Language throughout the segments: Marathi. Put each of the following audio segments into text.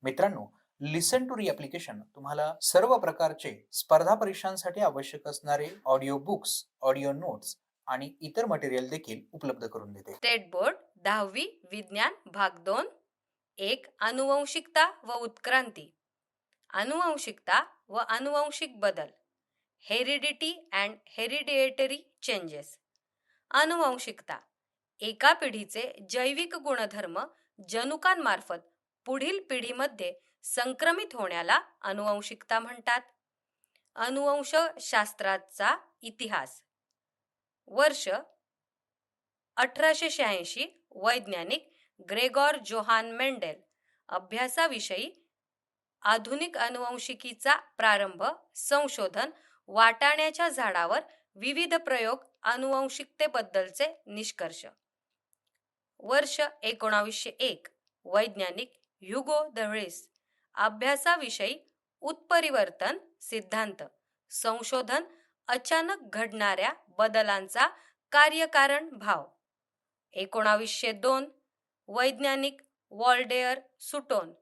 मित्रांनो, लिसन टू री ॲप्लिकेशन तुम्हाला सर्व प्रकारचे स्पर्धा परीक्षांसाठी आवश्यक असणारे ऑडिओ बुक्स, ऑडिओ नोट्स आणि इतर मटेरियल देखील उपलब्ध करून देते. स्टेट बोर्ड 10वी विज्ञान भाग 2. एक अनुवंशिकता व उत्क्रांती. अनुवंशिकता व अनुवंशिक बदल. Heredity and hereditary changes. अनुवंशिकता एका पिढीचे जैविक गुणधर्म जनुकांमार्फत पुढील पिढीमध्ये संक्रमित होण्याला अनुवंशिकता म्हणतात. अनुवंशशास्त्राचा इतिहास. वर्ष 1886. वैज्ञानिक ग्रेगॉर जोहान मेंडेल. अभ्यासाविषयी आधुनिक अनुवंशिकीचा प्रारंभ, संशोधन, वाटाण्याच्या झाडावर विविध प्रयोग, अनुवंशिकतेबद्दलचे निष्कर्ष. वर्ष 1901. वैज्ञानिक ह्युगो द व्हिस. अभ्यासाविषयी उत्परिवर्तन सिद्धांत, संशोधन, अचानक घडणाऱ्या बदलांचा कार्यकारण भाव. 1902. वैज्ञानिक वॉल्डेअर सुटोन.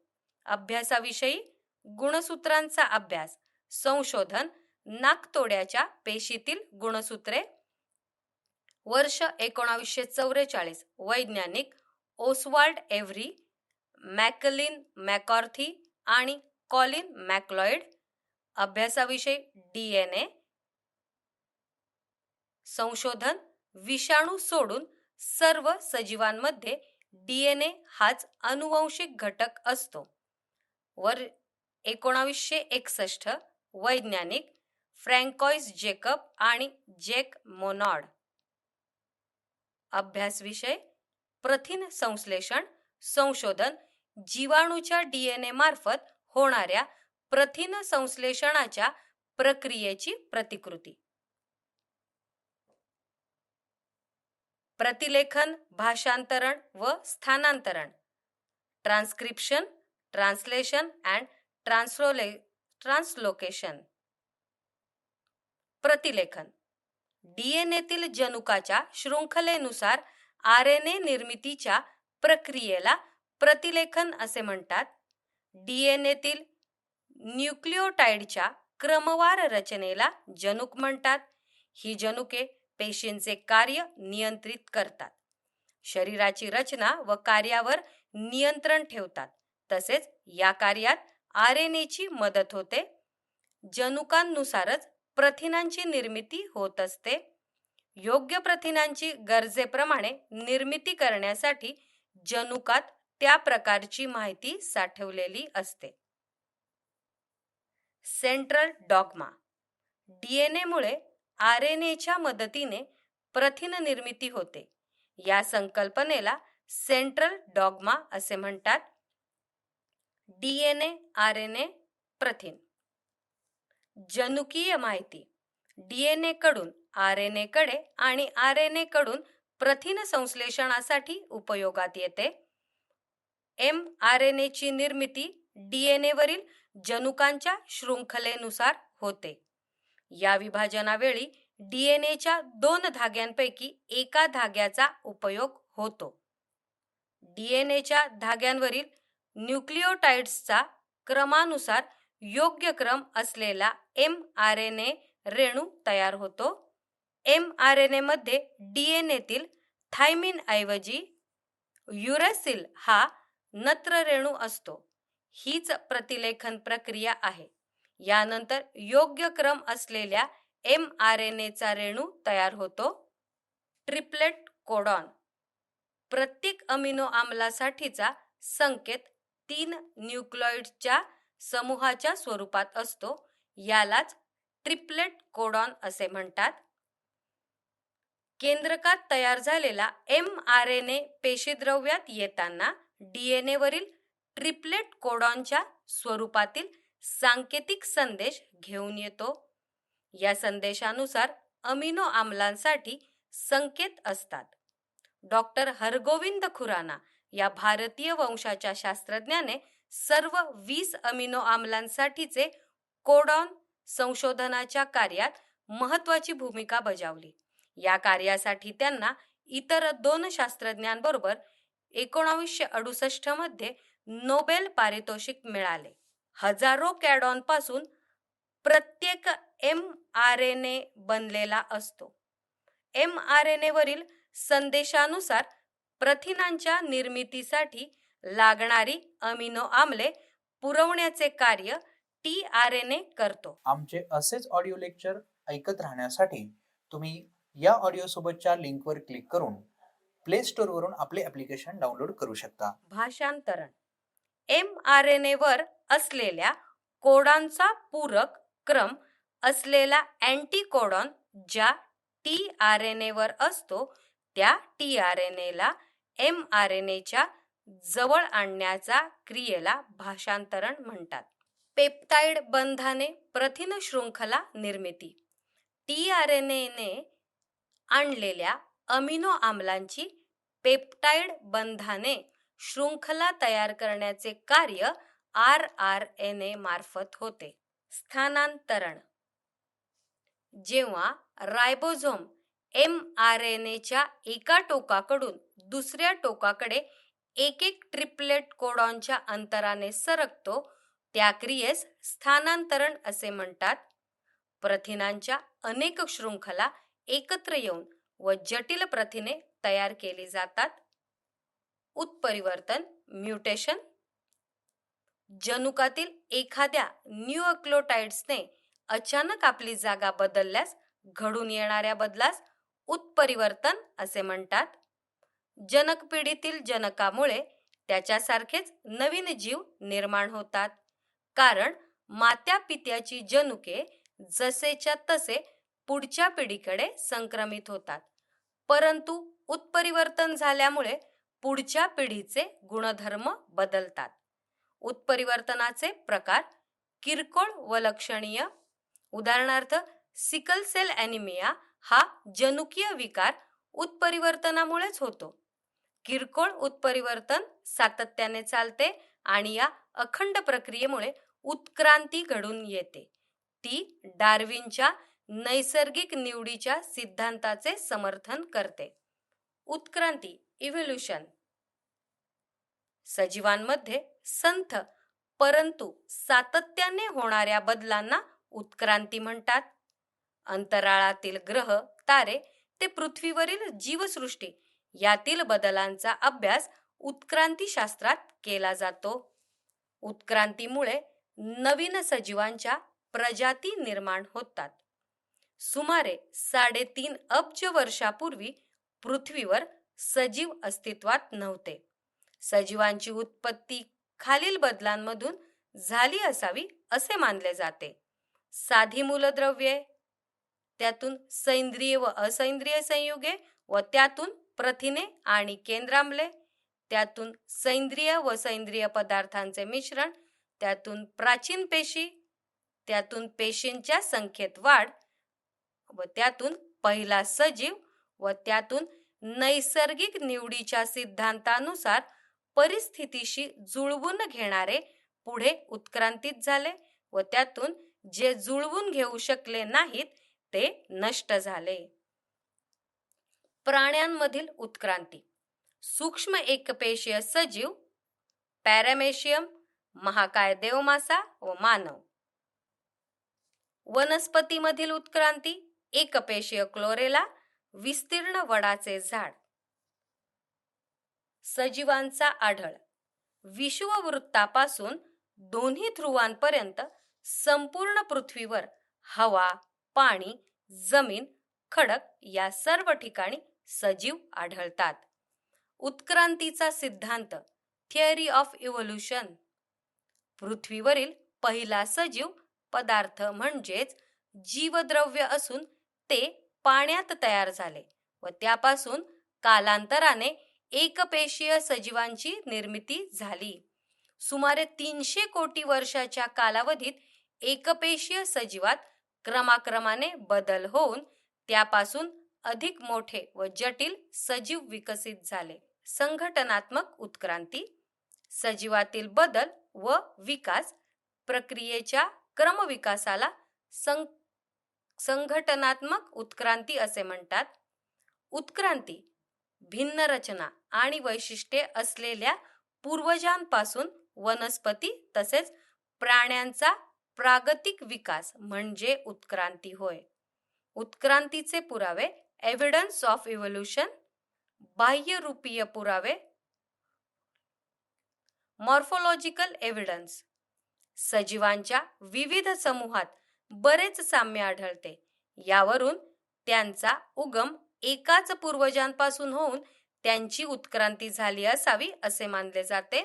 अभ्यासाविषयी गुणसूत्रांचा अभ्यास, संशोधन, नाकतोड्याच्या पेशीतील गुणसूत्रे. वर्ष 1944. वैज्ञानिक ओसवाल्ड एव्हरी, मॅकलिन मॅकॉर्थी आणि कॉलिन मॅकलॉइड. अभ्यासाविषयी DNA. संशोधन, विषाणू सोडून सर्व सजीवांमध्ये DNA हाच अनुवंशिक घटक असतो. 1961. वैज्ञानिक फ्रँकॉइस जेकब आणि जॅक मोनॉड. अभ्यास विषय प्रथिन संश्लेषण, संशोधन, जीवाणूच्या DNA मार्फत होणाऱ्या प्रथिन संश्लेषणाच्या प्रक्रियेची प्रतिकृती. प्रतिलेखन, भाषांतरण व स्थानांतरण. Transcription, translation and translocation. प्रतिलेखन DNAतील जनुकाच्या शृंखलेनुसार RNA निर्मितीच्या प्रक्रियेला प्रतिलेखन असे म्हणतात. DNAतील न्यूक्लिओटाइडच्या क्रमवार रचनेला जनुक म्हणतात. ही जनुके पेशींचे कार्य नियंत्रित करतात, शरीराची रचना व कार्यावर नियंत्रण ठेवतात. तसेच या कार्यात RNAची मदत होते. जनुकांनुसारच प्रथिनांची निर्मिती होत असते. योग्य प्रथिनांची गरजेप्रमाणे निर्मिती करण्यासाठी जनुकात त्या प्रकारची माहिती साठवलेली असते. Central dogma. DNA मुळे RNAच्या मदतीने प्रथिन निर्मिती होते. या संकल्पनेला सेंट्रल डॉग्मा असे म्हणतात. DNA, RNA, प्रथिन. जनुकीय माहिती DNA कडून RNA कडे आणि RNA कडून प्रथिन संश्लेषणासाठी उपयोगात येते. mRNA ची निर्मिती DNA वरील जनुकांच्या शृंखलेनुसार होते. या विभाजनावेळी DNAच्या 2 धाग्यांपैकी एका धाग्याचा उपयोग होतो. DNAच्या धाग्यांवरील न्यूक्लिओटाइड्सचा क्रमानुसार योग्य क्रम असलेला mRNA रेणू तयार होतो. mRNA मध्ये DNAतील थायमिन ऐवजी युरॅसिल हा नत्र रेणू असतो. हीच प्रतिलेखन प्रक्रिया आहे. यानंतर योग्य क्रम असलेल्या mRNAचा रेणू तयार होतो. Triplet codon. प्रत्येक अमिनो आम्लासाठीचा संकेत 3 न्यूक्लिओटाइडच्या समूहाच्या स्वरूपात असतो. यालाच ट्रिपलेट कोडॉन असे म्हणतात. केंद्रकात तयार झालेला mRNA पेशीद्रव्यात येताना DNA वरील ट्रिपलेट कोडॉनच्या स्वरूपातील सांकेतिक संदेश घेऊन येतो. या संदेशानुसार अमिनो आम्लांसाठी संकेत असतात. डॉक्टर हरगोविंद खुराना या भारतीय वंशाच्या शास्त्रज्ञाने सर्व 20 अमिनो आम्लांसाठीचे कोडॉन संशोधनाच्या कार्यात महत्त्वाची भूमिका बजावली. या कार्यासाठी त्यांना इतर 2 शास्त्रज्ञांबरोबर 1968 मध्ये नोबेल पारितोषिक मिळाले. हजारो कॅडॉनपासून प्रत्येक mRNA बनलेला असतो. mRNA वरील संदेशानुसार प्रथिनांच्या निर्मितीसाठी लागणारी अमिनो आम्ले पुरवण्याचे कार्य tRNA करतो. आमचे असेच ऑडिओ लेक्चर ऐकत राहण्यासाठी तुम्ही या ऑडिओ सोबतच्या लिंकवर क्लिक करून प्ले स्टोअर वरून आपले ॲप्लिकेशन डाउनलोड करू शकता. भाषांतरण. mRNA वर असलेल्या कोडांचा पूरक क्रम असलेला अँटीकोडॉन ज्या tRNA वर असतो त्या tRNA ला mRNAच्या जवळ आणण्याच्या क्रियेला भाषांतरण म्हणतात. पेप्टाइड बंधाने प्रथिन शृंखला निर्मिती. tRNAने आणलेल्या अमिनो आम्लांची पेप्टाइड बंधाने शृंखला तयार करण्याचे कार्य rRNA मार्फत होते. स्थानांतरण. जेव्हा रायबोझोम mRNAच्या एका टोकाकडून दुसऱ्या टोकाकडे एक ट्रिपलेट कोडॉनच्या अंतराने सरकतो त्या क्रियेस स्थानांतरण असे म्हणतात. प्रथिनांच्या अनेक शृंखला एकत्र येऊन व जटिल प्रथिने तयार केली जातात. उत्परिवर्तन म्युटेशन. जनुकातील एखाद्या न्यूक्लियोटाइड्सने अचानक आपली जागा बदलल्यास घडून येणाऱ्या बदलास उत्परिवर्तन असे म्हणतात. जनक पिढीतील जनकामुळे त्याच्यासारखेच नवीन जीव निर्माण होतात, कारण मात्या पित्याची जनुके जसेच्या तसे पुढच्या पिढीकडे संक्रमित होतात, परंतु उत्परिवर्तन झाल्यामुळे पुढच्या पिढीचे गुणधर्म बदलतात. उत्परिवर्तनाचे प्रकार किरकोळ व लक्षणीय. उदाहरणार्थ सिकल सेल ॲनिमिया हा जनुकीय विकार उत्परिवर्तनामुळेच होतो. किरकोळ उत्परिवर्तन सातत्याने चालते आणि या अखंड प्रक्रियेमुळे उत्क्रांती घडून येते. ती डार्विनच्या नैसर्गिक निवडीच्या सिद्धांताचे समर्थन करते. उत्क्रांती इव्होल्यूशन. सजीवांमध्ये संथ परंतु सातत्याने होणाऱ्या बदलांना उत्क्रांती म्हणतात. अंतराळातील ग्रह, तारे ते पृथ्वीवरील जीवसृष्टी यातील बदलांचा अभ्यास उत्क्रांतीशास्त्रात केला जातो. उत्क्रांतीमुळे नवीन सजीवांच्या प्रजाती निर्माण होतात. सुमारे 3.5 अब्ज वर्षापूर्वी पृथ्वीवर सजीव अस्तित्वात नव्हते. सजीवांची उत्पत्ती खालील बदलांमधून झाली असावी असे मानले जाते. साधी मूलद्रव्ये, त्यातून सैंद्रिय व असैंद्रिय संयुगे व त्यातून प्रथिने आणि केंद्राम्ले, त्यातून सैंद्रिय व सैंद्रिय पदार्थांचे मिश्रण, त्यातून प्राचीन पेशी, त्यातून पेशींच्या संख्येत वाढ व त्यातून पहिला सजीव व त्यातून नैसर्गिक निवडीच्या सिद्धांतानुसार परिस्थितीशी जुळवून घेणारे पुढे उत्क्रांतीत झाले व त्यातून जे जुळवून घेऊ शकले नाहीत ते नष्ट झाले. प्राण्यांमधील उत्क्रांती. सूक्ष्म एकपेशीय सजीव, पॅरामेशियम, महाकाय देवमासा व मानव. वनस्पतीमधील उत्क्रांती. एकपेशीय क्लोरेला, विस्तीर्ण वडाचे झाड. सजीवांचा आढळ. विषुववृत्तापासून दोन्ही ध्रुवांपर्यंत संपूर्ण पृथ्वीवर हवा, पाणी, जमीन, खडक या सर्व ठिकाणी सजीव आढळतात. उत्क्रांतीचा सिद्धांत. Theory of evolution. पृथ्वीवरील पहिला सजीव पदार्थ म्हणजेच जीवद्रव्य असून ते पाण्यात तयार झाले व त्यापासून कालांतराने एकपेशीय सजीवांची निर्मिती झाली. सुमारे 300 कोटी वर्षाच्या कालावधीत एकपेशीय सजीवात क्रमाक्रमाने बदल होऊन त्यापासून अधिक मोठे व जटिल सजीव विकसित झाले. संघटनात्मक उत्क्रांती. सजीवातील बदल व विकास प्रक्रियेच्या क्रमविकासाला संघटनात्मक उत्क्रांती असे म्हणतात. उत्क्रांती भिन्न रचना आणि वैशिष्ट्ये असलेल्या पूर्वजांपासून वनस्पती तसेच प्राण्यांचा प्रागतिक विकास म्हणजे उत्क्रांती होय. उत्क्रांतीचे पुरावे एव्हिडन्स ऑफ इव्होल्यूशन, बाह्यरूपीय पुरावे मॉर्फोलॉजिकल एव्हिडन्स. सजीवांच्या विविध समूहात बरेच साम्य आढळते. यावरून त्यांचा उगम एकाच पूर्वजांपासून होऊन त्यांची उत्क्रांती झाली असावी असे मानले जाते.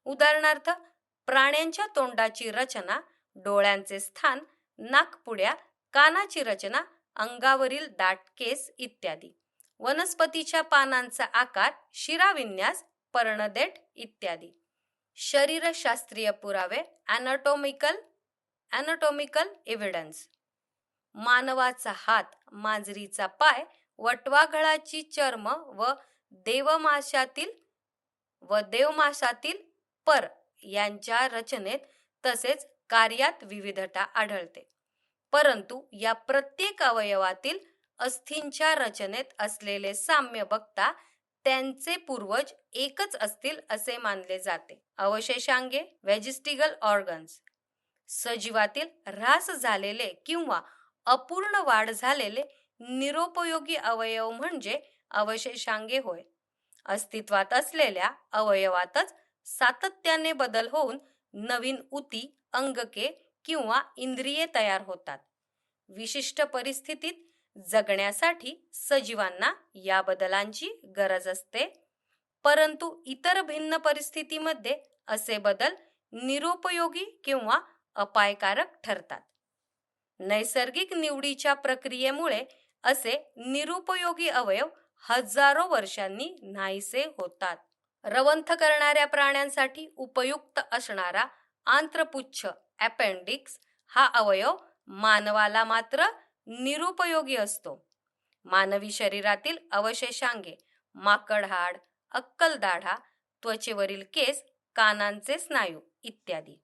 उदाहरणार्थ, प्राण्यांच्या तोंडाची रचना, डोळ्यांचे स्थान, नाकपुड्या, कानाची रचना, अंगावरील दाट केस इत्यादी. वनस्पतीच्या पानांचा आकार, शिराविन्यास, पर्णदेठ इत्यादी. शरीरशास्त्रीय पुरावे ॲनाटॉमिकल एव्हिडन्स. मानवाचा हात, मांजरीचा पाय, वटवाघळाची चर्म व देवमाशातील पर यांच्या रचनेत तसेच कार्यात विविधता आढळते. परंतु या प्रत्येक अवयवातील अस्थींच्या रचनेत असलेले साम्य बघता त्यांचे पूर्वज एकच असतील असे मानले जाते. अवशेषांगे व्हेजिस्टिगल ऑर्गन्स. सजीवातील ऱ्हास झालेले किंवा अपूर्ण वाढ झालेले निरुपयोगी अवयव म्हणजे अवशेषांगे होय. अस्तित्वात असलेल्या अवयवातच सातत्याने बदल होऊन नवीन ऊती, अंगके किंवा इंद्रिये तयार होतात. विशिष्ट परिस्थितीत जगण्यासाठी सजीवांना या बदलांची गरज असते. परंतु इतर भिन्न परिस्थितीमध्ये असे बदल निरुपयोगी किंवा अपायकारक ठरतात. नैसर्गिक निवडीच्या प्रक्रियेमुळे असे निरुपयोगी अवयव हजारो वर्षांनी नाहीसे होतात. रवंथ करणाऱ्या प्राण्यांसाठी उपयुक्त असणारा आंत्रपुच्छ अपेंडिक्स हा अवयव मानवाला मात्र निरुपयोगी असतो. मानवी शरीरातील अवशेषांगे, माकडहाड, अक्कलदाढा, त्वचेवरील केस, कानांचे स्नायू इत्यादी.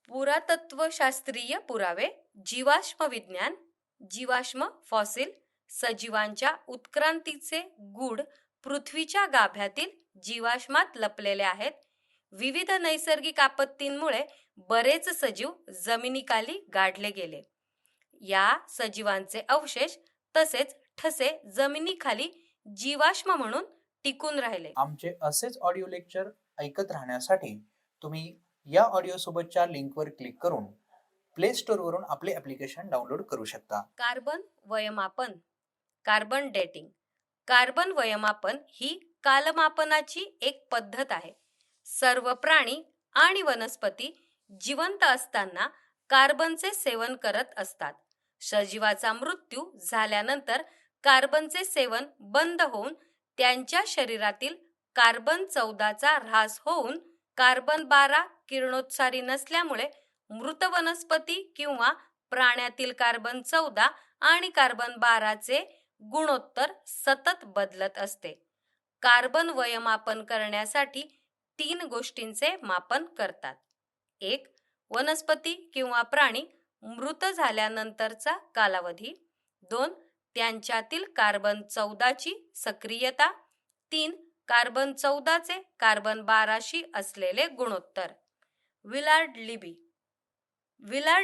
पुरातत्वशास्त्रीय पुरावे जीवाश्म विज्ञान. जीवाश्म फॉसिल. सजीवांच्या उत्क्रांतीचे गूढ पृथ्वीच्या गाभ्यातील जीवाश्मात लपलेले आहेत. विविध नैसर्गिक आपत्तींमुळे बरेच सजीव जमिनीखाली गाडले गेले. या सजीवांचे अवशेष तसेच ठसे जमिनीखाली जीवाश्म म्हणून टिकून राहिले. आमचे असेच ऑडिओ लेक्चर ऐकत राहण्यासाठी तुम्ही या ऑडिओ सोबतच्या लिंकवर क्लिक करून प्ले स्टोअर वरून आपले ऍप्लिकेशन डाउनलोड करू शकता. कार्बन वयमापन. Carbon dating. कार्बन वयमापन ही कालमापनाची एक पद्धत आहे. सर्व प्राणी आणि वनस्पती जिवंत असताना कार्बनचे सेवन करत असतात. सजीवाचा मृत्यू झाल्यानंतर कार्बनचे सेवन बंद होऊन त्यांच्या शरीरातील कार्बन 14चा ऱ्हास होऊन कार्बन 12 किरणोत्सारी नसल्यामुळे मृत वनस्पती किंवा प्राण्यातील कार्बन 14 आणि कार्बन 12चे गुणोत्तर सतत बदलत असते. कार्बन वयमापन करण्यासाठी 3 गोष्टींचे मापन करतात. 1. वनस्पती किंवा प्राणी मृत झाल्यानंतरचा कालावधी. 2. त्यांच्यातील कार्बन 14ची सक्रियता. 3. कार्बन 14चे कार्बन 12शी असलेले गुणोत्तर. विलार्ड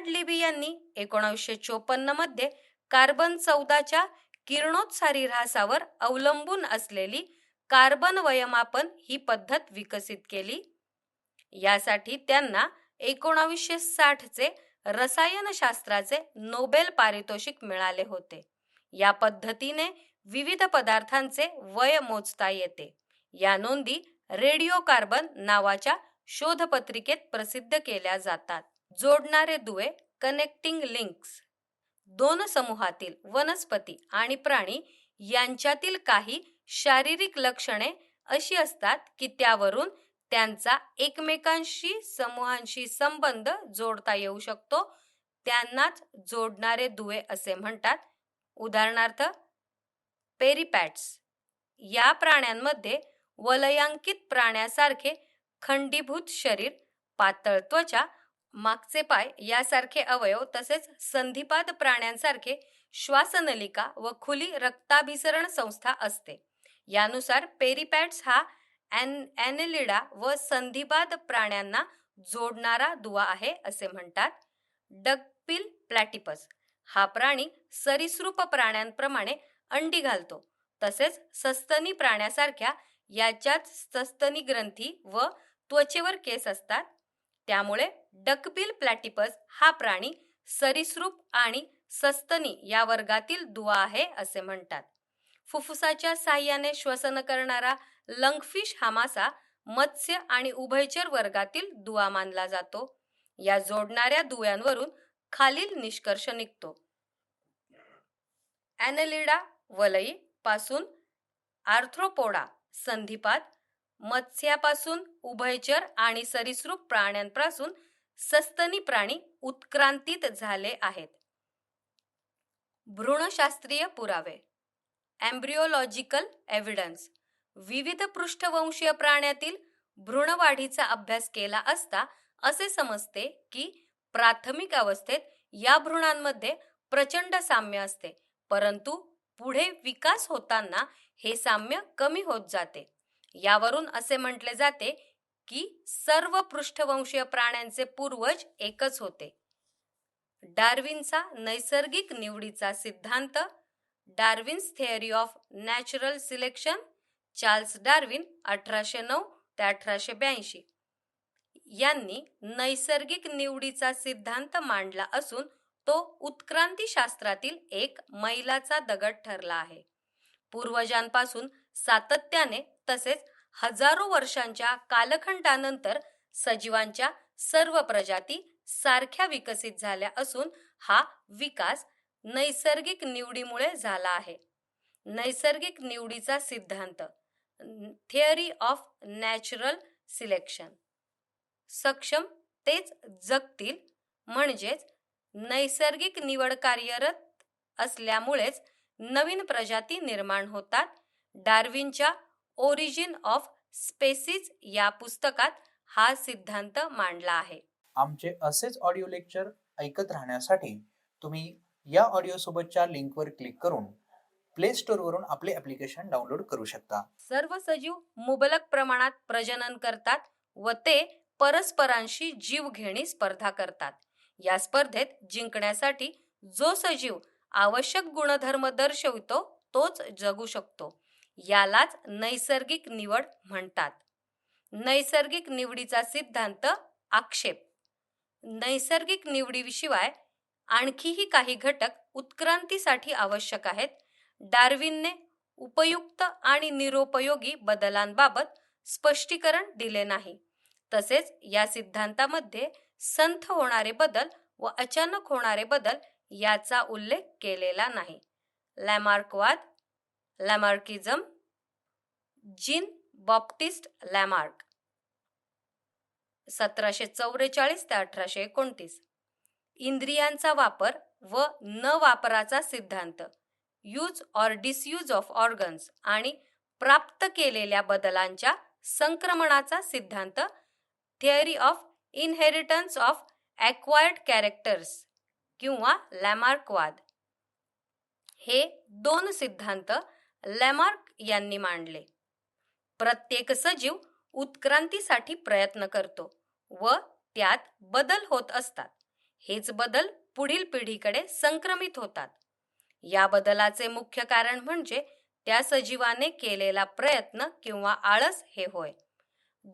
लिबी यांनी 1954 मध्ये कार्बन 14च्या किरणोत्सारी ऱ्हासावर अवलंबून असलेली कार्बन वयमापन ही पद्धत विकसित केली. यासाठी त्यांना 1960चे रसायनशास्त्राचे नोबेल पारितोषिक मिळाले होते. या पद्धतीने विविध पदार्थांचे वय मोजता येते. या नोंदी रेडिओ कार्बन नावाच्या शोधपत्रिकेत प्रसिद्ध केल्या जातात. जोडणारे दुवे कनेक्टिंग लिंक्स. 2 समूहातील वनस्पती आणि प्राणी यांच्यातील काही शारीरिक लक्षणे अशी असतात की त्यावरून त्यांचा एकमेकांशी समूहांशी संबंध जोडता येऊ शकतो. त्यांनाच जोडणारे दुवे असे म्हणतात. उदाहरणार्थ, पेरिपॅट्स. या प्राण्यांमध्ये वलयांकित प्राण्यासारखे खंडीभूत शरीर, पातळ त्वचा, मागचे पाय यासारखे अवयव तसेच संधिपाद प्राण्यांसारखे श्वासनलिका व खुली रक्ताभिसरण संस्था असते. यानुसार पेरिपॅट्स हा ॲनेलिडा व संधिपाद प्राण्यांना जोडणारा दुवा आहे असे म्हणतात. डकबिल प्लॅटिपस हा प्राणी सरीसृप प्राण्यांप्रमाणे अंडी घालतो. तसेच सस्तनी प्राण्यासारख्या याच्यात सस्तनी ग्रंथी व त्वचेवर केस असतात. त्यामुळे डकबिल प्लॅटिपस हा प्राणी सरीसृप आणि सस्तनी या वर्गातील दुवा आहे असे म्हणतात. फुफ्फुसाच्या साहाय्याने श्वसन करणारा लंगफिश हा मासा मत्स्य आणि उभयचर वर्गातील दुवा मानला जातो. या जोडणाऱ्या दुव्यांवरून खालील निष्कर्ष निघतो. ॲनलिडा वलई पासून आर्थ्रोपोडा संधिपाद, मत्स्यापासून उभयचर आणि सरीसृप प्राण्यांपासून सस्तनी प्राणी उत्क्रांतीत झाले आहेत. भ्रूणशास्त्रीय पुरावे. एम्ब्रिओलॉजिकल एव्हिडन्स. विविध पृष्ठवंशीय प्राण्यातील भ्रूणवाढीचा अभ्यास केला असता असे समजते की प्राथमिक अवस्थेत या भ्रूणांमध्ये प्रचंड साम्य असते, परंतु पुढे विकास होताना हे साम्य कमी होत जाते. यावरून असे म्हटले जाते की सर्व पृष्ठवंशीय प्राण्यांचे पूर्वज एकच होते. डार्विनचा नैसर्गिक निवडीचा सिद्धांत. Darwin's theory of natural selection. Charles Darwin 1809 ते 1882 यांनी नैसर्गिक निवडीचा सिद्धांत मांडला असून तो उत्क्रांतीशास्त्रातील एक मैलाचा दगड ठरला आहे. पूर्वजांपासून सातत्याने तसेच हजारो वर्षांच्या कालखंडानंतर सजीवांच्या सर्व प्रजाती सारख्या विकसित झाल्या असून हा विकास नैसर्गिक निवडीमुळे झाला आहे. नैसर्गिक निवडीचा सिद्धांत. Theory of natural selection. सक्षम तेच जगतील म्हणजेच नैसर्गिक निवड कार्यरत असल्यामुळेच नवीन प्रजाती निर्माण होतात. डार्विनच्या ओरिजिन ऑफ स्पेसीज या पुस्तकात हा सिद्धांत मांडला आहे. आमचे असेच ऑडिओ लेक्चर ऐकत राहण्यासाठी तुम्ही या ऑडिओ सोबतच्या लिंकवर क्लिक करून प्ले स्टोअरवरून आपले ॲप्लिकेशन डाउनलोड करू शकता. सर्व सजीव मुबलक प्रमाणात प्रजनन करतात व ते परस्परांशी जीवघेणी स्पर्धा करतात. या स्पर्धेत जिंकण्यासाठी जो सजीव आवश्यक गुणधर्म दर्शवितो तोच जगू शकतो. यालाच नैसर्गिक निवड म्हणतात. नैसर्गिक निवडीचा सिद्धांत. आक्षेप. नैसर्गिक निवडीशिवाय आणखीही काही घटक उत्क्रांतीसाठी आवश्यक आहेत. डार्विनने उपयुक्त आणि निरुपयोगी बदलांबाबत स्पष्टीकरण दिले नाही. तसेच या सिद्धांतामध्ये संथ होणारे बदल व अचानक होणारे बदल याचा उल्लेख केलेला नाही. लॅमार्कवाद. लॅमार्किझम. जीन बॉप्टिस्ट लॅमार्क 1744 ते 1829. इंद्रियांचा वापर व न वापराचा सिद्धांत. Use or disuse of organs आणि प्राप्त केलेल्या बदलांच्या संक्रमणाचा सिद्धांत. Theory of inheritance of acquired characters किंवा लॅमार्कवाद. हे दोन सिद्धांत लॅमार्क यांनी मांडले. प्रत्येक सजीव उत्क्रांतीसाठी प्रयत्न करतो व त्यात बदल होत असतात. हेच बदल पुढील पिढीकडे संक्रमित होतात. या बदलाचे मुख्य कारण म्हणजे त्या सजीवाने केलेला प्रयत्न किंवा आळस हे होय.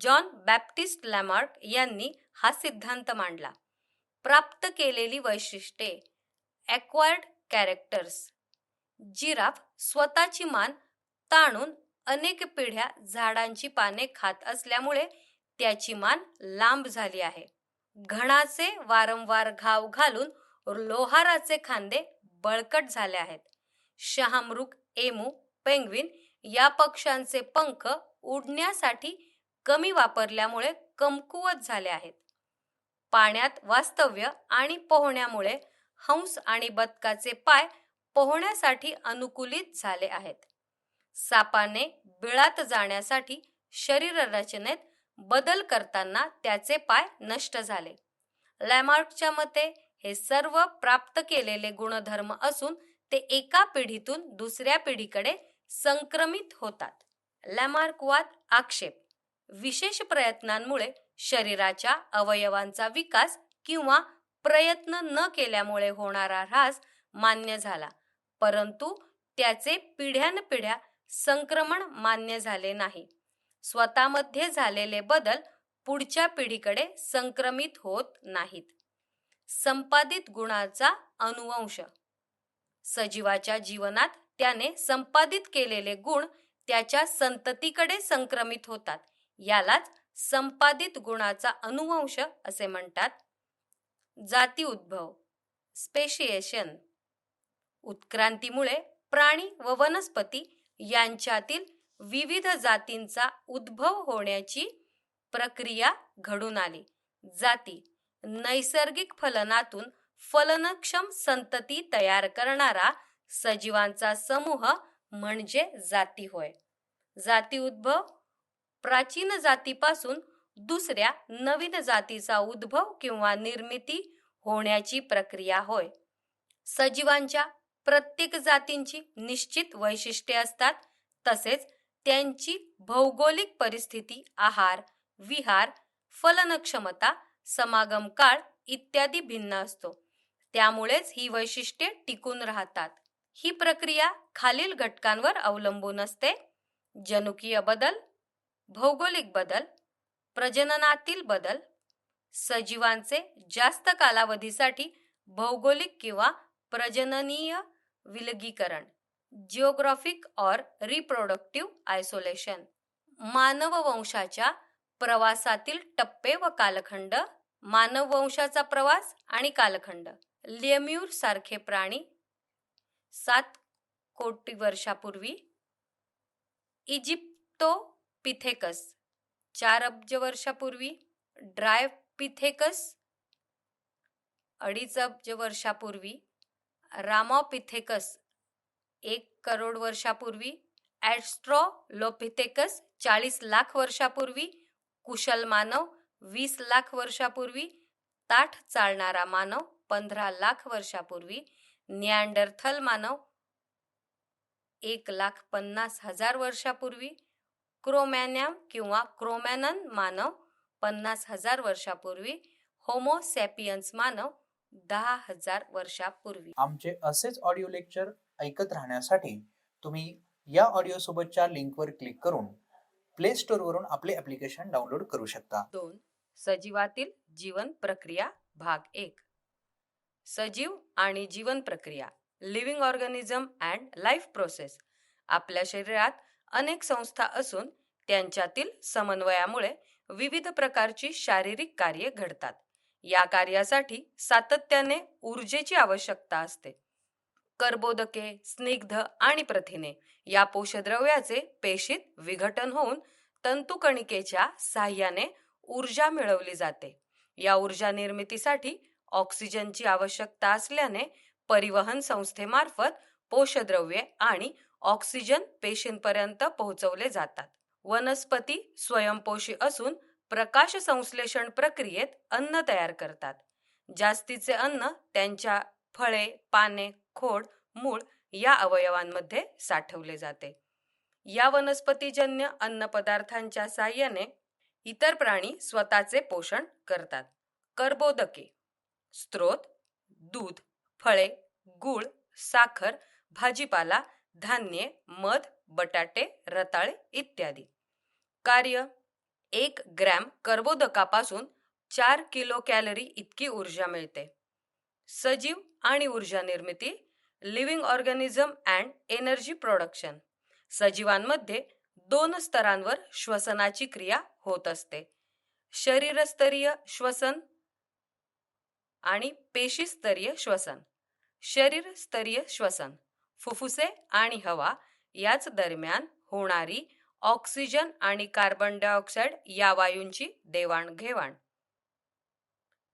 जॉन बॅप्टिस्ट लॅमार्क यांनी हा सिद्धांत मांडला. प्राप्त केलेली वैशिष्ट्ये. Acquired characters. जिराफ स्वतःची मान ताणून अनेक पिढ्या झाडांची पाने खात असल्यामुळे त्याची मान लांब झाली आहे. घणाचे वारंवार घाव घालून लोहाराचे खांदे बळकट झाले आहेत. शहामृग, एमू, पेंग्विन या पक्ष्यांचे पंख उडण्यासाठी कमी वापरल्यामुळे कमकुवत झाले आहेत. पाण्यात वास्तव्य आणि पोहण्यामुळे हंस आणि बदकाचे पाय पोहण्यासाठी अनुकूलित झाले आहेत. सापाने बिळात जाण्यासाठी शरीर रचनेत बदल करताना त्याचे पाय नष्ट झाले. लॅमार्कच्या मते हे सर्व प्राप्त केलेले गुणधर्म असून ते एका पिढीतून दुसऱ्या पिढीकडे संक्रमित होतात. लॅमार्कवाद. आक्षेप. विशेष प्रयत्नांमुळे शरीराच्या अवयवांचा विकास किंवा प्रयत्न न केल्यामुळे होणारा ऱ्हास मान्य झाला, परंतु त्याचे पिढ्यानपिढ्या संक्रमण मान्य झाले नाही. स्वतःमध्ये झालेले बदल पुढच्या पिढीकडे संक्रमित होत नाहीत. संपादित गुणाचा अनुवंश. सजीवाच्या जीवनात त्याने संपादित केलेले गुण त्याच्या संततीकडे संक्रमित होतात. यालाच संपादित गुणाचा अनुवंश असे म्हणतात. जाती उद्भव. स्पेशिएशन. उत्क्रांतीमुळे प्राणी व वनस्पती यांच्यातील विविध जातींचा उद्भव होण्याची प्रक्रिया घडून आली. जाती नैसर्गिक फलनातून फलनक्षम संतती तयार करणारा सजीवांचा समूह म्हणजे जाती होय. जाती उद्भव प्राचीन जातीपासून दुसऱ्या नवीन जातीचा उद्भव किंवा निर्मिती होण्याची प्रक्रिया होय. सजीवांच्या प्रत्येक जातींची निश्चित वैशिष्ट्ये असतात. तसेच त्यांची भौगोलिक परिस्थिती, आहार, विहार, फलनक्षमता, समागम काळ इत्यादी भिन्न असतो. त्यामुळेच ही वैशिष्ट्ये टिकून राहतात. ही प्रक्रिया खालील घटकांवर अवलंबून असते: जनुकीय बदल, भौगोलिक बदल, प्रजननातील बदल, सजीवांचे जास्त कालावधीसाठी भौगोलिक किंवा प्रजननीय विलगीकरण, जिओग्राफिक और रिप्रोडक्टिव्ह आयसोलेशन. मानव वंशाच्या प्रवासातील टप्पे व कालखंड. मानव वंशाचा प्रवास आणि कालखंड. लेम्यूर सारखे प्राणी 7 कोटी वर्षापूर्वी. इजिप्टोपिथेकस 4 अब्ज वर्षापूर्वी. ड्रायपिथेकस 2.5 अब्ज वर्षापूर्वी. रामॉपिथेकस 1 करोड वर्षापूर्वी. ॲस्ट्रोलोपिथेकस 40 लाख वर्षापूर्वी. कुशल मानव 20 लाख वर्षापूर्वी. ताठ चालणारा मानव 15 लाख वर्षापूर्वी. निअँडरथल मानव 1,50,000 वर्षापूर्वी. क्रोमॅन्यन किंवा क्रोमॅनन मानव 50,000 वर्षापूर्वी. होमो सॅपियन्स मानव 10,000 वर्षापूर्वी. आमचे असेच ऑडिओ लेक्चर ऐकत राहण्यासाठी तुम्ही या ऑडिओ सोबतच्या लिंकवर क्लिक करून प्ले स्टोअरवरून आपले ॲप्लिकेशन डाउनलोड करू शकता. 2. सजीवातील जीवन प्रक्रिया भाग 1. सजीव आणि जीवन प्रक्रिया. Living organism and life process. आपल्या शरीरात अनेक संस्था असून त्यांच्यातील समन्वयामुळे विविध प्रकारची शारीरिक कार्ये घडतात. या कार्यासाठी सातत्याने ऊर्जेची आवश्यकता असते. कर्बोदके, स्निग्ध आणि प्रथिने या पोषद्रव्याचे पेशीत विघटन होऊन तंतुकणिकेच्या साहाय्याने ऊर्जा मिळवली जाते. या ऊर्जा निर्मितीसाठी ऑक्सिजनची आवश्यकता असल्याने परिवहन संस्थेमार्फत पोषद्रव्ये आणि ऑक्सिजन पेशींपर्यंत पोहोचवले जातात. वनस्पती स्वयंपोषी असून प्रकाश संश्लेषण प्रक्रियेत अन्न तयार करतात. जास्तीचे अन्न त्यांच्या फळे, पाने, खोड, मूळ या अवयवांमध्ये साठवले जाते. या वनस्पतीजन्य अन्नपदार्थांच्या साहाय्याने इतर प्राणी स्वतःचे पोषण करतात. कर्बोदके स्त्रोत: दूध, फळे, गूळ, साखर, भाजीपाला, धान्ये, मध, बटाटे, रताळे इत्यादी. कार्य: 1 ग्रॅम कर्बोदकापासून 4 किलो कॅलरी इतकी ऊर्जा मिळते. सजीव आणि ऊर्जा निर्मिती. Living organism and energy production. सजीवांमध्ये 2 स्तरांवर श्वसनाची क्रिया होत असते: शरीरस्तरीय श्वसन आणि पेशीस्तरीय श्वसन. शरीरस्तरीय श्वसन: फुफ्फुसे आणि हवा याच दरम्यान होणारी ऑक्सिजन आणि कार्बन डायऑक्साईड या वायूंची देवाणघेवाण.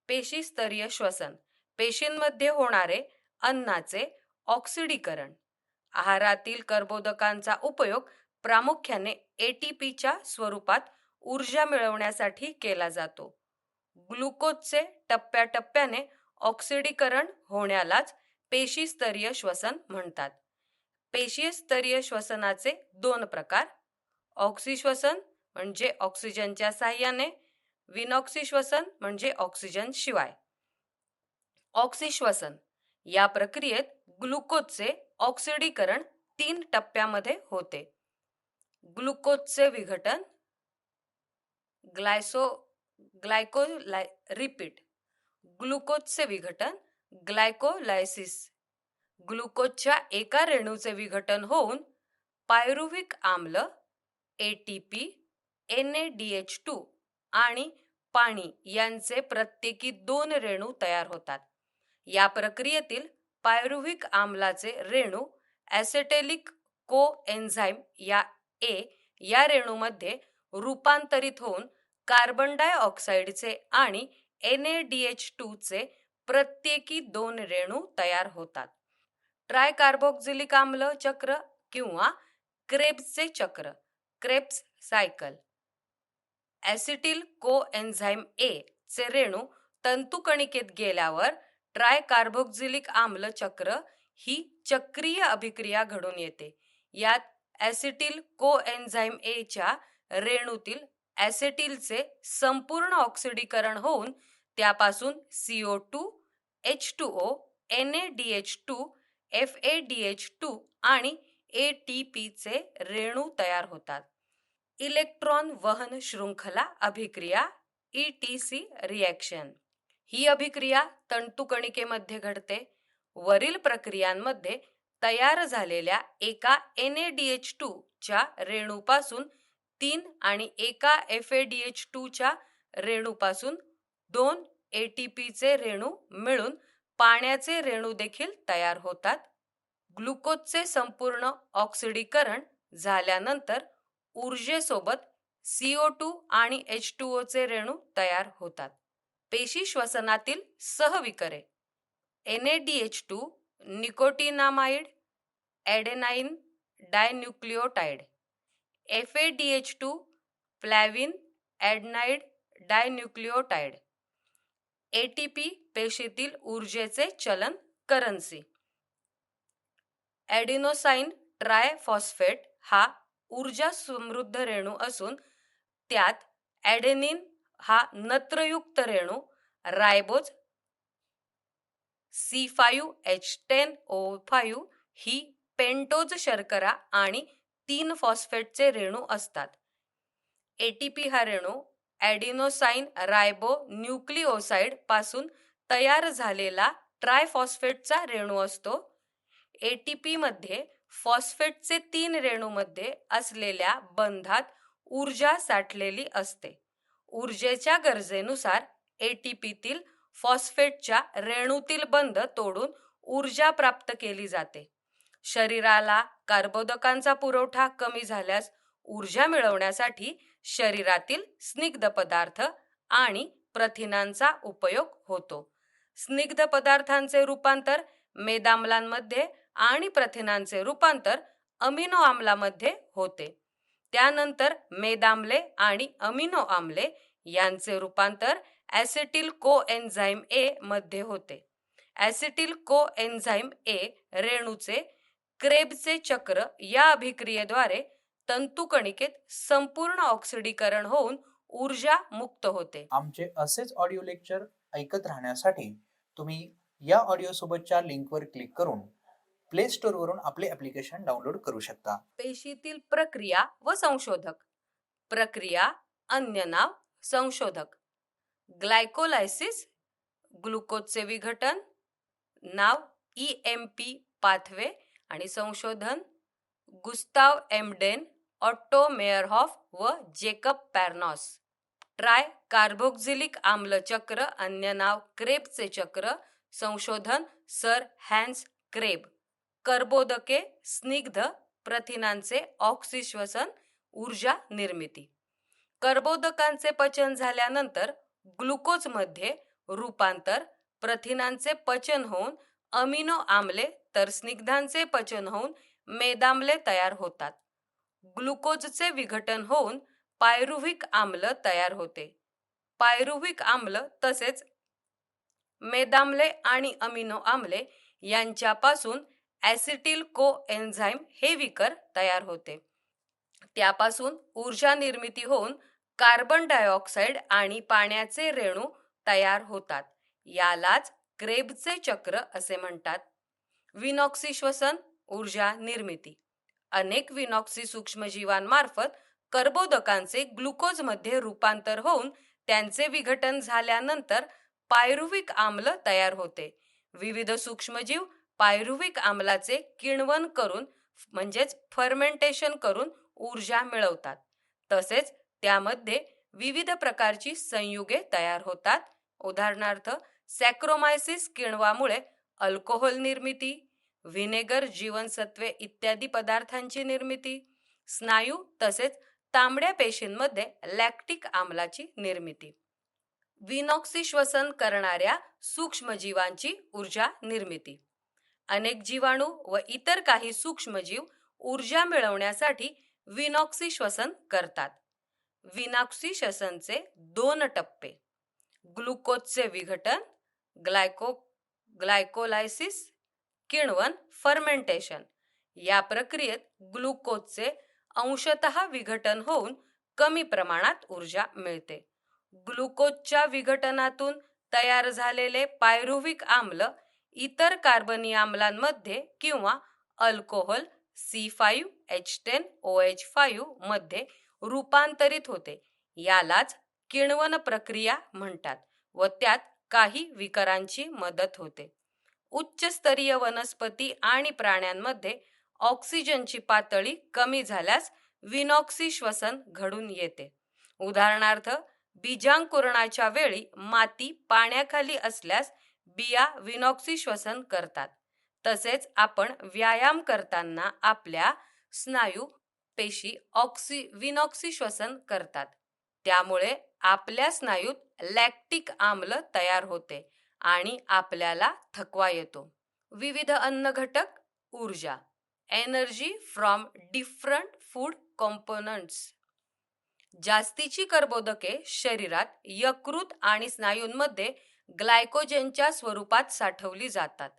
पेशीस्तरीय श्वसन: पेशींमध्ये होणारे अन्नाचे ऑक्सिडीकरण. आहारातील कर्बोदकांचा उपयोग प्रामुख्याने एटीपीच्या स्वरूपात ऊर्जा मिळवण्यासाठी केला जातो. ग्लुकोजचे टप्प्याटप्प्याने ऑक्सिडीकरण होण्यालाच पेशीस्तरीय श्वसन म्हणतात. पेशीस्तरीय श्वसनाचे 2 प्रकार: ऑक्सिश्वसन म्हणजे ऑक्सिजनच्या साहाय्याने, विनॉक्सिश्वसन म्हणजे ऑक्सिजन शिवाय. ऑक्सिश्वसन या प्रक्रियेत ग्लुकोजचे ऑक्सिडीकरण 3 टप्प्यामध्ये होते. ग्लुकोजचे विघटन, ग्लुकोजचे विघटन, ग्लायकोलायसिस. ग्लुकोजच्या एका रेणूचे विघटन होऊन पायरुव्हिक आम्ल, ATP, NADH2 आणि पाणी यांचे प्रत्येकी 2 रेणू तयार होतात. या प्रक्रियेतील पायरुव्हिक आम्लाचे रेणू ॲसेटेलिक कोएन्झाइम या रेणूमध्ये रूपांतरित होऊन कार्बन डायऑक्साईडचे आणि NADH2 चे प्रत्येकी 2 रेणू तयार होतात. ट्रायकार्बोक्झिलिक आम्ल चक्र किंवा क्रेब्सचे चक्र, क्रेब्स सायकल. ॲसिटिल कोएन्झाइम A चे रेणू तंतुकणिकेत गेल्यावर ट्रायकार्बोक्झिलिक आम्ल चक्र ही चक्रीय अभिक्रिया घडून येते. यात ॲसिटिल कोएन्झाइम A च्या रेणूतील ॲसेटिलचे संपूर्ण ऑक्सिडीकरण होऊन त्यापासून CO2, H2O, NADH2, FADH2 आणि ATP चे रेणू तयार होतात. इलेक्ट्रॉन वहन शृंखला अभिक्रिया ETC रिॲक्शन. ही अभिक्रिया तंतुकणिकेमध्ये घडते. वरील प्रक्रियांमध्ये तयार झालेल्या एका NADH2 च्या रेणूपासून 3 आणि एका FADH2 च्या रेणूपासून 2 ATP चे रेणू मिळून पाण्याचे रेणू देखील तयार होतात. ग्लुकोजचे संपूर्ण ऑक्सिडीकरण झाल्यानंतर ऊर्जेसोबत CO2 आणि H2O चे रेणू तयार होतात. पेशी श्वसनातील सहविकरे. NADH2 nicotinamide adenine dinucleotide, FADH2 flavin adenine dinucleotide. ATP पेशीतील ऊर्जेचे चलन करन्सी. ॲडिनोसाइन ट्रायफॉस्फेट हा ऊर्जा समृद्ध रेणू असून त्यात ॲडेनिन हा नत्रयुक्त रेणू, रायबोज C5H10O5 ही पेंटोज शर्करा आणि 3 फॉस्फेटचे रेणू असतात. ATP हा रेणू ॲडिनोसाइन रायबो न्यूक्लिओसाइड पासून तयार झालेला ट्रायफॉस्फेटचा रेणू असतो. ATP मध्ये फॉस्फेटचे 3 रेणूमध्ये असलेल्या बंधात ऊर्जा साठलेली असते. ऊर्जेच्या गरजेनुसार ATPतील फॉस्फेटच्या रेणूतील बंध तोडून ऊर्जा प्राप्त केली जाते. शरीराला कर्बोदकांचा पुरवठा कमी झाल्यास ऊर्जा मिळवण्यासाठी शरीरातील स्निग्ध पदार्थ आणि प्रथिनांचा उपयोग होतो. स्निग्ध पदार्थांचे रूपांतर मेदाम्लांमध्ये आणि प्रथिनांचे रूपांतर अमिनो आम्लामध्ये होते. त्यानंतर मेदाम्ले आणि अमिनो आम्ले यांचे रूपांतर ॲसिटिल कोएन्झाइम A मध्ये होते. ॲसिटिल कोएन्झाइम A रेणूचे क्रेबचे चक्र या अभिक्रियेद्वारे तंतुकणिकेत संपूर्ण ऑक्सिडीकरण होऊन ऊर्जा मुक्त होते. आमचे असेच ऑडिओ लेक्चर ऐकत राहण्यासाठी तुम्ही या ऑडिओ सोबतच्या लिंकवर क्लिक करून प्ले स्टोअर वरून आपले ॲप्लिकेशन डाउनलोड करू शकता. पेशीतील प्रक्रिया व संशोधक. प्रक्रिया, अन्य नाव संशोधक. ग्लायकोलायसिस, ग्लुकोजचे विघटन, नाव EMP पाथवे आणि संशोधन गुस्ताव एमडेन, ऑट्टो मेयरहॉफ व जेकब पॅरनॉस. ट्राय कार्बोक्झिलिक आम्ल चक्र, अन्य नाव क्रेबचे चक्र, संशोधन सर हॅन्स क्रेब. कर्बोदके, स्निग्ध प्रथिनांचे ऑक्सिश्वसन, ऊर्जा निर्मिती. कर्बोदकांचे पचन झाल्यानंतर ग्लुकोजमध्ये रूपांतर, प्रथिनांचे पचन होऊन अमिनो आम्ले तर स्निग्धांचे पचन होऊन मेदाम्ले तयार होतात. ग्लुकोजचे विघटन होऊन पायरुव्हिक आम्ल तयार होते. पायरुव्हिक आम्ल तसेच मेदाम्ले आणि अमिनो आम्ले यांच्यापासून ॲसिटिल कोएन्झाइम हे विकर तयार होते. त्यापासून ऊर्जा निर्मिती होऊन कार्बन डायऑक्साईड आणि पाण्याचे रेणू तयार होतात. यालाच क्रेबचे चक्र असे म्हणतात. विनॉक्सी श्वसन, ऊर्जा निर्मिती. अनेक विनॉक्सी सूक्ष्मजीवांमार्फत कर्बोदकांचे ग्लुकोजमध्ये रूपांतर होऊन त्यांचे विघटन झाल्यानंतर पायरुव्हिक आम्ल तयार होते. विविध सूक्ष्मजीव पायरुव्हिक आम्लाचे किण्वन करून म्हणजेच फर्मेंटेशन करून ऊर्जा मिळवतात. तसेच त्यामध्ये विविध प्रकारची संयुगे तयार होतात. उदाहरणार्थ सॅक्रोमायसिस किण्वामुळे अल्कोहोल निर्मिती, व्हिनेगर जीवनसत्वे इत्यादी पदार्थांची निर्मिती, स्नायू तसेच तांबड्या पेशींमध्ये लॅक्टिक आम्लाची निर्मिती. विनॉक्सी श्वसन करणाऱ्या सूक्ष्मजीवांची ऊर्जा निर्मिती. अनेक जीवाणू व इतर काही सूक्ष्मजीव ऊर्जा मिळवण्यासाठी विनॉक्सी श्वसन करतात. विनॉक्सी श्वसनचे 2 टप्पे: ग्लुकोजचे विघटन, ग्लायकोलायसिस, किण्वन, फर्मेंटेशन. या प्रक्रियेत ग्लुकोजचे अंशतः विघटन होऊन कमी प्रमाणात ऊर्जा मिळते. ग्लुकोजच्या विघटनातून तयार झालेले पायरुव्हिक आम्ल इतर कार्बनी आम्लांमध्ये किंवा अल्कोहोल C5H10OH5 मध्ये रूपांतरित होते. यालाच किण्वन प्रक्रिया म्हणतात व त्यात काही विकरांची मदत होते. उच्चस्तरीय वनस्पती आणि प्राण्यांमध्ये ऑक्सिजनची पातळी कमी झाल्यास विनॉक्सी श्वसन घडून येते. उदाहरणार्थ बीजांकुरणाच्या वेळी माती पाण्याखाली असल्यास बिया विनॉक्सी श्वसन करतात. तसेच आपण व्यायाम करताना आपल्या स्नायू पेशी विनॉक्सी श्वसन करतात. त्यामुळे आपल्या स्नायूत लॅक्टिक आम्ल तयार होते आणि आपल्याला थकवा येतो. विविध अन्न घटक, ऊर्जा. Energy from different food components. जास्तीची कर्बोदके शरीरात यकृत आणि स्नायूंमध्ये ग्लायकोजेनच्या स्वरूपात साठवली जातात.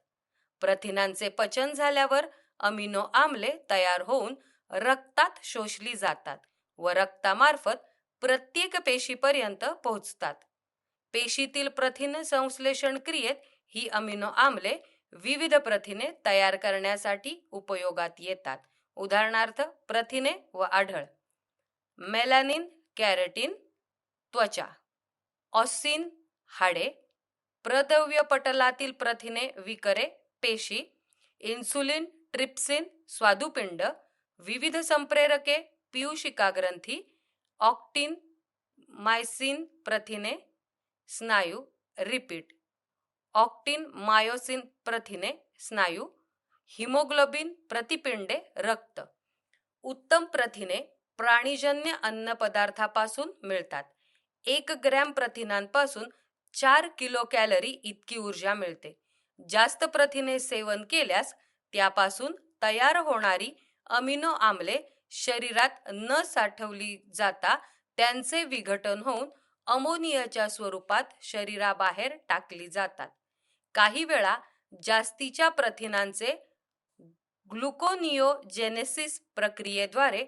प्रथिनांचे पचन झाल्यावर अमिनो आम्ले तयार होऊन रक्तात शोषली जातात व रक्तामार्फत प्रत्येक पेशीपर्यंत पोहोचतात. पेशीतील प्रथिन संश्लेषण क्रियेत ही अमिनो आम्ले विविध प्रथिने तयार करण्यासाठी उपयोगात येतात. उदाहरणार्थ प्रथिने व आढळ: मेलानिन, कॅरोटीन, त्वचा; ऑसिन, हाडे; प्रद्रव्य पटलातील प्रथिने, विकरे, पेशी; इन्सुलिन, ट्रिप्सिन, स्वादुपिंड; विविध संप्रेरके, पीयूषिका ग्रंथी; ऑक्टिन, मायसिन प्रथिने, स्नायू; रिपीट: ऑक्टिन, मायोसिन प्रथिने, स्नायू; हिमोग्लोबिन, प्रतिपिंडे, रक्त. उत्तम प्रथिने प्राणीजन्य अन्नपदार्थापासून मिळतात. 1 ग्रॅम प्रथिनांपासून 4 किलो कॅलरी इतकी ऊर्जा मिळते. जास्त प्रथिने सेवन केल्यास त्यापासून तयार होणारी अमिनो आम्ले शरीरात न साठवली जाता त्यांचे विघटन होऊन अमोनियाच्या स्वरूपात शरीराबाहेर टाकली जातात. काही वेळा जास्तीच्या प्रथिनांचे ग्लुकोनिओजेनेसिस प्रक्रियेद्वारे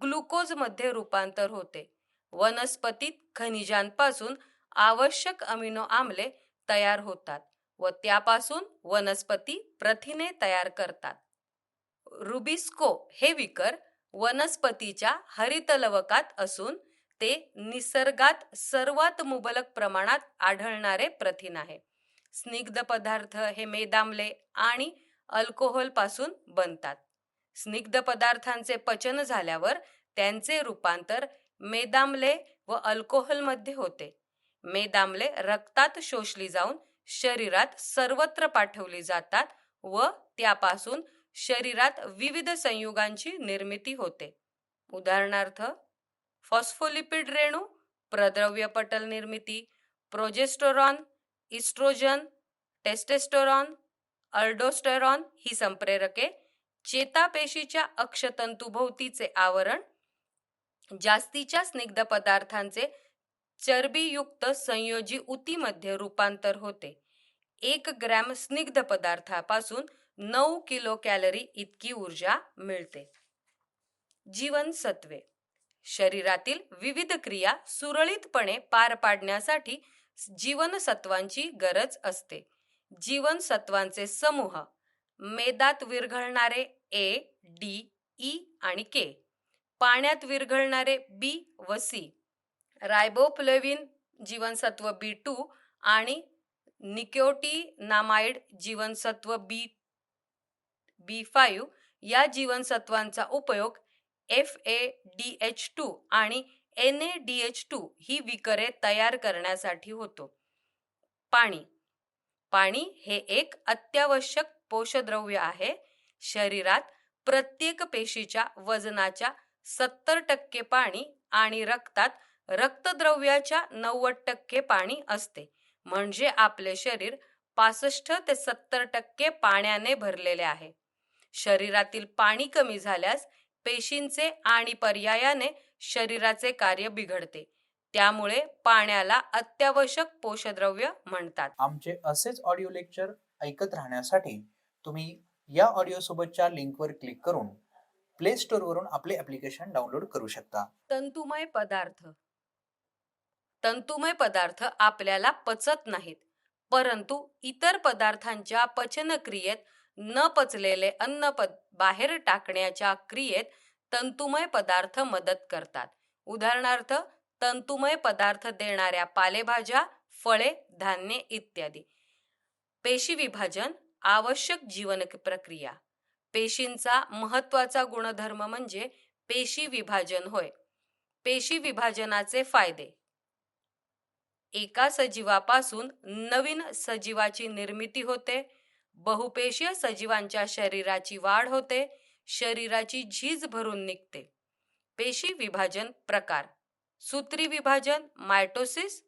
ग्लुकोजमध्ये रूपांतर होते. वनस्पतीत खनिजांपासून आवश्यक अमिनो आम्ले तयार होतात व त्यापासून वनस्पती प्रथिने तयार करतात. रुबिस्को हे विकर वनस्पतीच्या हरितलवकात असून ते निसर्गात सर्वात मुबलक प्रमाणात आढळणारे प्रथिन आहे. स्निग्ध पदार्थ हे मेदाम्ले आणि अल्कोहोल पासून बनतात. स्निग्ध पदार्थांचे पचन झाल्यावर त्यांचे रूपांतर मेदाम्ले व अल्कोहोलमध्ये होते. मेदाम्ले रक्तात शोषली जाऊन शरीरात सर्वत्र पाठवली जातात व त्यापासून शरीरात विविध संयुगांची निर्मिती होते. उदाहरणार्थ फॉस्फोलिपिड रेणू, प्रद्रव्य पटल निर्मिती, प्रोजेस्टेरॉन, इस्ट्रोजन, टेस्टोस्टेरॉन, अल्डोस्टेरॉन ही संप्रेरके, चेतापेशीच्या अक्षतंतूभोवतीचे आवरण, जास्तीच्या स्निग्ध पदार्थांचे चरबीयुक्त संयोजी ऊतीमध्ये रूपांतर होते. 1 ग्रॅम स्निग्ध पदार्थापासून 9 किलो कॅलरी इतकी ऊर्जा मिळते. जीवनसत्वे. शरीरातील विविध क्रिया सुरळीतपणे पार पाडण्यासाठी जीवनसत्वांची गरज असते. जीवनसत्वांचे समूह: मेदात विरघळणारे ए, डी, ई आणि के, पाण्यात विरघळणारे बी व सी, रायबोफ्लेविन जीवनसत्व B2 आणि निकोटीनामाइड जीवनसत्व B5 या जीवनसत्वांचा उपयोग FADH2 आणि NADH2 ही विकरे तयार करण्यासाठी होतो. पाणी हे एक अत्यावश्यक पोषद्रव्य आहे. शरीरात प्रत्येक पेशीच्या वजनाच्या 70% पाणी आणि रक्तात रक्तद्रव्याच्या 90% पाणी असते. म्हणजे आपले शरीर 65 ते 70% पाण्याने भरलेले आहे. शरीरातील पाणी कमी झाल्यास पेशींचे आणि पर्यायाने शरीराचे कार्य बिघडते. त्यामुळे पाण्याला अत्यावश्यक पोषद्रव्य म्हणतात. आमचे असेच ऑडिओ लेक्चर ऐकत राहण्यासाठी तुम्ही या ऑडिओ सोबतच्या लिंकवर क्लिक करून प्ले स्टोअर वरून आपले ऍप्लिकेशन डाउनलोड करू शकता. तंतुमय पदार्थ आपल्याला पचत नाहीत, परंतु इतर पदार्थांच्या पचनक्रियेत न पचलेले अन्न बाहेर टाकण्याच्या क्रियेत तंतुमय पदार्थ मदत करतात. उदाहरणार्थ, तंतुमय पदार्थ देणाऱ्या पालेभाज्या, फळे, धान्ये इत्यादी. पेशी विभाजन आवश्यक जीवन प्रक्रिया. पेशींचा महत्वाचा गुणधर्म म्हणजे पेशी विभाजन होय. पेशी विभाजनाचे फायदे: एका सजीवापासून नवीन सजीवाची निर्मिती होते. बहुपेशीय सजीवांच्या शरीराची वाढ होते. शरीराची झीज भरून निघते. पेशी विभाजन प्रकार: सूत्री विभाजन मायटोसिस,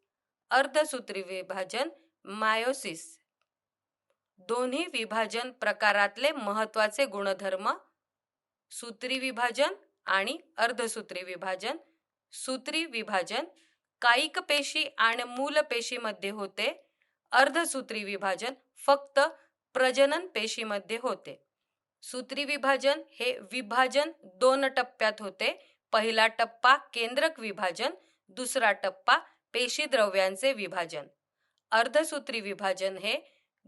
अर्धसूत्री विभाजन मायोसिस. दोन्ही विभाजन प्रकारातले महत्वाचे गुणधर्म: सूत्री विभाजन आणि अर्धसूत्री विभाजन. सूत्री विभाजन कायिक पेशी आणि मूल पेशीमध्ये होते. अर्धसूत्री विभाजन फक्त प्रजनन पेशीमध्ये होते. सूत्री विभाजन हे विभाजन 2 टप्प्यात होते. पहिला टप्पा केंद्रक विभाजन, दुसरा टप्पा पेशीद्रव्यांचे विभाजन. अर्धसूत्री विभाजन हे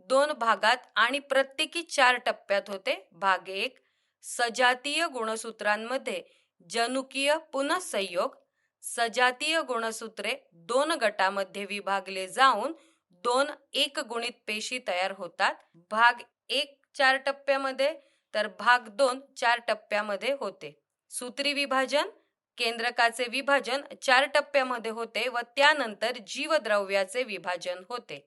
2 भागात आणि प्रत्येकी 4 टप्प्यात होते. भाग 1: सजातीय गुणसूत्रांमध्ये जनुकीय पुनःसंयोग. सजातीय गुणसूत्रे 2 गटामध्ये विभागले जाऊन 2 एकगुणित पेशी तयार होतात. भाग 1 4 टप्प्यामध्ये तर भाग 2 4 टप्प्यामध्ये होते. सूत्री विभाजन केंद्रकाचे विभाजन 4 टप्प्यामध्ये होते व त्यानंतर जीवद्रव्याचे विभाजन होते.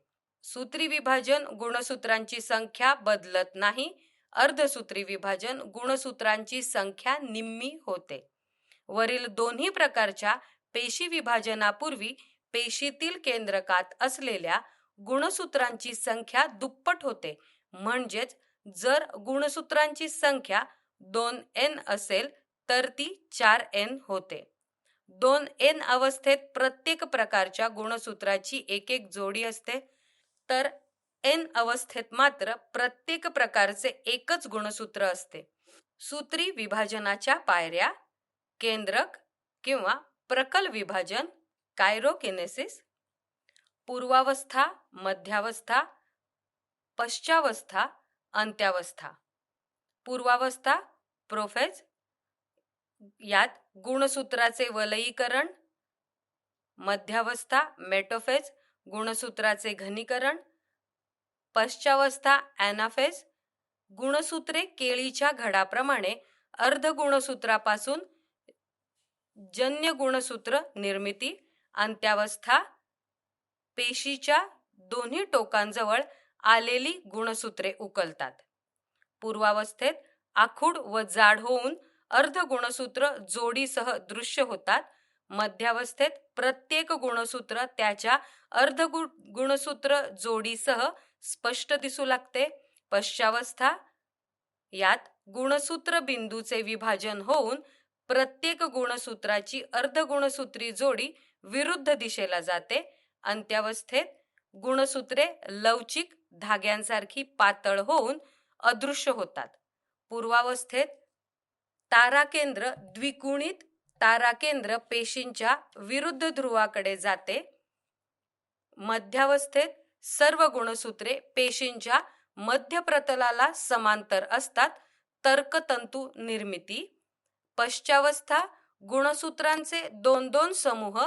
सूत्री विभाजन गुणसूत्रांची संख्या बदलत नाही. अर्धसूत्री विभाजन गुणसूत्रांची संख्या निम्मी होते. वरील दोन्ही प्रकारच्या पेशी विभाजनापूर्वी पेशीतील केंद्रकात असलेल्या गुणसूत्रांची संख्या दुप्पट होते. म्हणजेच जर गुणसूत्रांची संख्या 2n असेल तर ती 4n होते. 2n अवस्थेत प्रत्येक प्रकारच्या गुणसूत्राची एक जोडी असते, तर n अवस्थेत मात्र प्रत्येक प्रकारचे एकच गुणसूत्र असते. सूत्री विभाजनाच्या पायऱ्या: केंद्रक किंवा प्रकल विभाजन कायरोकिनेसिस, पूर्वावस्था, मध्यावस्था, पश्चावस्था, अंत्यावस्था. पूर्वावस्था प्रोफेज, यात गुणसूत्राचे वलयीकरण. मध्यावस्था मेटोफेज, गुणसूत्राचे घनीकरण. पश्चावस्था ॲनाफेज, गुणसूत्रे केळीच्या घडाप्रमाणे अर्धगुणसूत्रापासून जन्य गुणसूत्र निर्मिती. अंत्यावस्था पेशीच्या दोन्ही टोकांजवळ आलेली गुणसूत्रे उकलतात. पूर्वावस्थेत आखूड व जाड होऊन अर्धगुणसूत्र जोडीसह दृश्य होतात. मध्यावस्थेत प्रत्येक गुणसूत्र त्याच्या अर्धगुणसूत्र जोडीसह स्पष्ट दिसू लागते. पश्चावस्था यात गुणसूत्र बिंदूचे विभाजन होऊन प्रत्येक गुणसूत्राची अर्धगुणसूत्री जोडी विरुद्ध दिशेला जाते. अंत्यावस्थेत गुणसूत्रे लवचिक धाग्यांसारखी पातळ होऊन अदृश्य होतात. पूर्वावस्थेत ताराकेंद्र द्विगुणित ताराकेंद्र पेशींच्या विरुद्ध ध्रुवाकडे जाते. मध्यावस्थेत सर्व गुणसूत्रे पेशींच्या मध्य प्रतलाला समांतर असतात. तर्कतंतू निर्मिती. पश्चावस्था गुणसूत्रांचे 2-2 समूह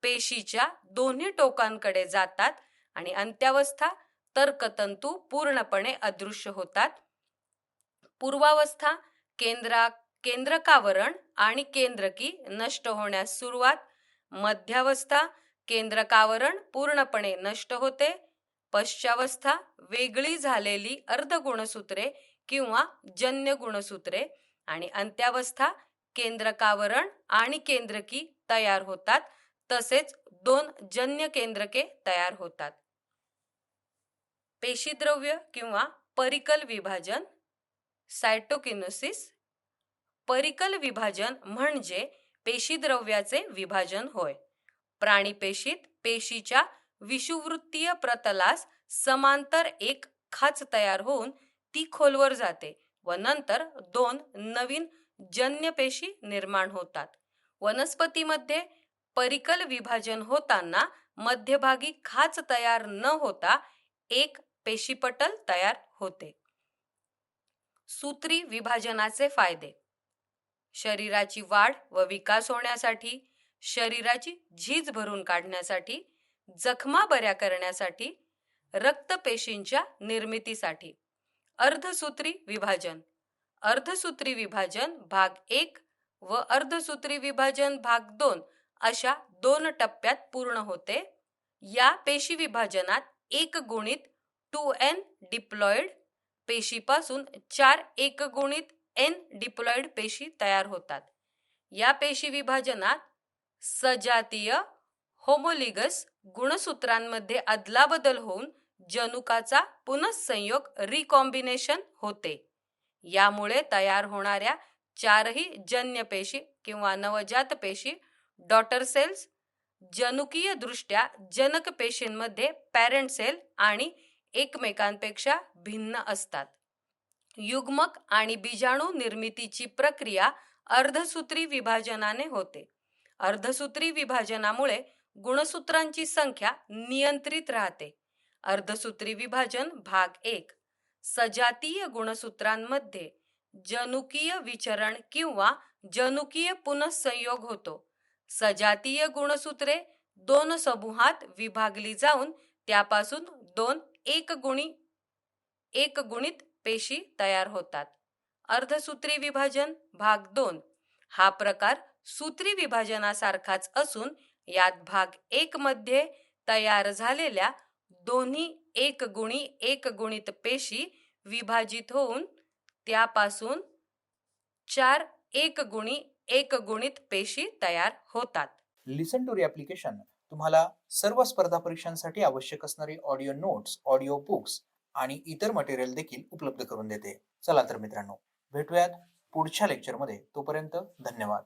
पेशीच्या दोन्ही टोकांकडे जातात आणि अंत्यावस्था तर्कतंतू पूर्णपणे अदृश्य होतात. पूर्वावस्था केंद्रकावरण आणि केंद्रकी नष्ट होण्यास सुरुवात. मध्यावस्था केंद्रकावरण पूर्णपणे नष्ट होते. पश्चावस्था वेगळी झालेली अर्धगुणसूत्रे किंवा जन्य गुणसूत्रे आणि अंत्यावस्था केंद्रकावरण आणि केंद्रकी तयार होतात. तसेच 2 जन्य केंद्रके तयार होतात. पेशीद्रव्य किंवा परिकल विभाजन, सायटोकिनेसिस. परिकल विभाजन म्हणजे पेशीद्रव्याचे विभाजन होय. प्राणी पेशीत पेशीच्या विषुववृत्तीय प्रतलास समांतर एक खाच तयार होऊन ती खोलवर जाते व नंतर 2 नवीन जन्य पेशी निर्माण होतात. वनस्पतीमध्ये परिकल विभाजन होताना मध्यभागी खाच तयार न होता एक पेशीपटल तयार होते. सूत्री विभाजनाचे फायदे. शरीराची वाढ व विकास होण्यासाठी, शरीराची झीज भरून काढण्यासाठी, जखमा बऱ्या करण्यासाठी, रक्तपेशींच्या निर्मितीसाठी. अर्धसूत्री विभाजन. अर्धसूत्री विभाजन भाग 1 व अर्धसूत्री विभाजन भाग 2 अशा 2 टप्प्यात पूर्ण होते. या पेशी विभाजनात एकगुणित 2n डिप्लॉइड पेशीपासून 4 एकगुणित n डिप्लॉइड पेशी तयार होतात. या पेशी विभाजनात सजातीय होमोलिगस गुणसूत्रांमध्ये अदलाबदल होऊन जनुकाचा पुनःसंयोग रिकॉम्बिनेशन होते. यामुळे तयार होणाऱ्या 4ही जन्य पेशी किंवा नवजात पेशी डॉटर सेल्स जनुकीय दृष्ट्या जनक पेशींमध्ये पॅरेंट सेल आणि एकमेकांपेक्षा भिन्न असतात. युग्मक आणि बीजाणू निर्मितीची प्रक्रिया अर्धसूत्री विभाजनाने होते. अर्धसूत्री विभाजनामुळे गुणसूत्रांची संख्या नियंत्रित राहते. अर्धसूत्री विभाजन भाग 1. सजातीय गुणसूत्रांमध्ये जनुकीय विचरण किंवा जनुकीय पुनःसंयोग होतो. सजातीय गुणसूत्रे 2 समूहात विभागली जाऊन त्यापासून 2 एकगुणित पेशी तयार होतात. अर्धसूत्री विभाजन भाग 2. हा प्रकार सूत्री विभाजनासारखाच असून यात भाग 1 मध्ये तयार झालेल्या दोन्ही एकगुणित पेशी विभाजित होऊन त्यापासून 4 एकगुणित पेशी तयार होतात. लिसन टू ॲप्लिकेशन तुम्हाला सर्व स्पर्धा परीक्षांसाठी आवश्यक असणारे ऑडिओ नोट्स, ऑडिओ बुक्स आणि इतर मटेरियल देखील उपलब्ध करून देते. चला तर मित्रांनो, भेटूयात पुढच्या लेक्चरमध्ये. तोपर्यंत धन्यवाद.